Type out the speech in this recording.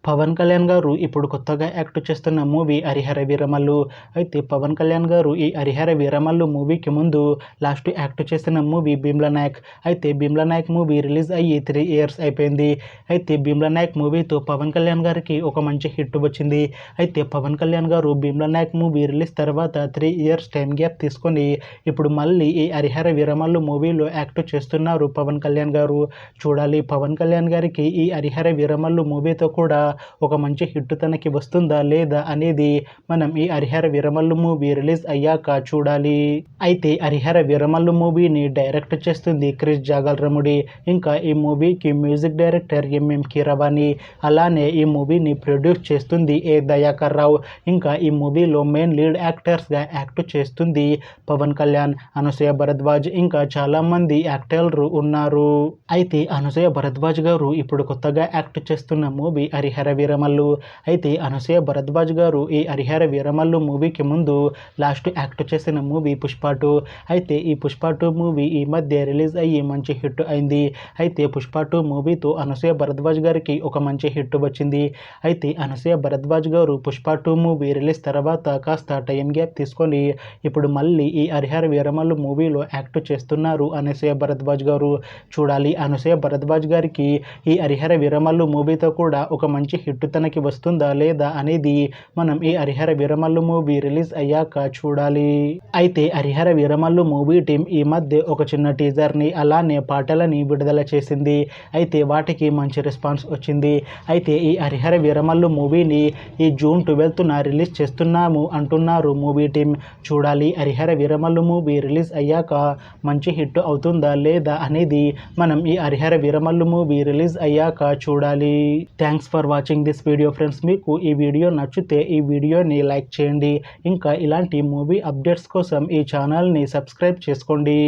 పవన్ కళ్యాణ్ గారు ఇప్పుడు కొత్తగా యాక్ట్ చేస్తున్న మూవీ హరిహర వీరమల్లు. అయితే పవన్ కళ్యాణ్ గారు ఈ హరిహర వీరమల్లు మూవీకి ముందు లాస్ట్ యాక్ట్ చేసిన మూవీ భీమ్లా నాయక్. అయితే భీమ్లా నాయక్ మూవీ రిలీజ్ అయ్యి 3 years అయిపోయింది. అయితే భీమ్లా నాయక్ మూవీతో పవన్ కళ్యాణ్ గారికి ఒక మంచి హిట్ వచ్చింది. అయితే పవన్ కళ్యాణ్ గారు భీమ్లా నాయక్ మూవీ రిలీజ్ తర్వాత 3 years టైం గ్యాప్ తీసుకొని ఇప్పుడు మళ్ళీ ఈ హరిహర వీరమల్లు మూవీలో యాక్ట్ చేస్తున్నారు పవన్ కళ్యాణ్ గారు. చూడాలి పవన్ కళ్యాణ్ గారికి ఈ హరిహర వీరమల్లు మూవీతో కూడా ఒక మంచి హిట్ తనకి వస్తుందా లేదా అనేది మనం ఈ హరిహర వీరమల్లు మూవీ రిలీజ్ అయ్యాక చూడాలి. అయితే హరిహర వీరమల్లు మూవీని డైరెక్ట్ చేస్తుంది క్రిష్ జాగల్రముడి. ఇంకా ఈ మూవీకి మ్యూజిక్ డైరెక్టర్ ఎంఎం కీరవాణి. అలానే ఈ మూవీని ప్రొడ్యూస్ చేస్తుంది ఏ దయాకర్ రావు. ఇంకా ఈ మూవీలో మెయిన్ లీడ్ యాక్టర్స్గా యాక్ట్ చేస్తుంది పవన్ కళ్యాణ్, అనసూయ భరద్వాజ్, ఇంకా చాలామంది యాక్టర్లు ఉన్నారు. అయితే అనసూయ భరద్వాజ్ గారు ఇప్పుడు కొత్తగా యాక్ట్ చేస్తున్న మూవీ హరిహర వీరమల్లు. అయితే అనసూయ భరద్వాజ్ గారు ఈ హరిహర వీరమల్లు మూవీకి ముందు లాస్ట్ యాక్ట్ చేసిన మూవీ పుష్ప 2. అయితే ఈ పుష్ప 2 మూవీ ఈ మధ్య రిలీజ్ అయ్యి మంచి హిట్ అయింది. అయితే పుష్ప 2 మూవీతో అనసూయ భరద్వాజ్ గారికి ఒక మంచి హిట్ వచ్చింది. అయితే అనసూయ భరద్వాజ్ గారు పుష్ప 2 మూవీ రిలీజ్ తర్వాత కాస్త టైం గ్యాప్ తీసుకొని ఇప్పుడు మళ్ళీ ఈ హరిహర వీరమల్లు మూవీలో యాక్ట్ చేస్తున్నారు అనసూయ భరద్వాజ్ గారు. చూడాలి అనసూయ భరద్వాజ్ గారికి ఈ హరిహర వీరమల్లు మూవీతో కూడా ఒక మంచి హిట్ తనకి వస్తుందా లేదా అనేది మనం ఈ హరిహర వీరమల్లు మూవీ రిలీజ్ అయ్యాక చూడాలి. అయితే హరిహర వీరమల్లు మూవీ టీం ఈ మధ్య ఒక చిన్న టీజర్ని అలానే పాటలని విడుదల చేసింది. అయితే వాటికి మంచి రెస్పాన్స్ వచ్చింది. అయితే ఈ హరిహర వీరమల్లు మూవీని ఈ జూన్ 12న రిలీజ్ చేస్తున్నాము అంటున్నారు మూవీ టీం. చూడాలి హరిహర వీరమల్లు మూవీ రిలీజ్ అయ్యాక మంచి హిట్ అవుతుందా లేదా అనేది మనం ఈ హరిహర వీరమల్లు మూవీ రిలీజ్ అయ్యాక చూడాలి. Thanks for watching this video friends. మీకు ఈ వీడియో నచ్చితే ఈ వీడియోని లైక్ చేయండి. ఇంకా ఇలాంటి మూవీ అప్డేట్స్ కోసం ఈ ఛానల్ని సబ్స్క్రైబ్ చేసుకోండి.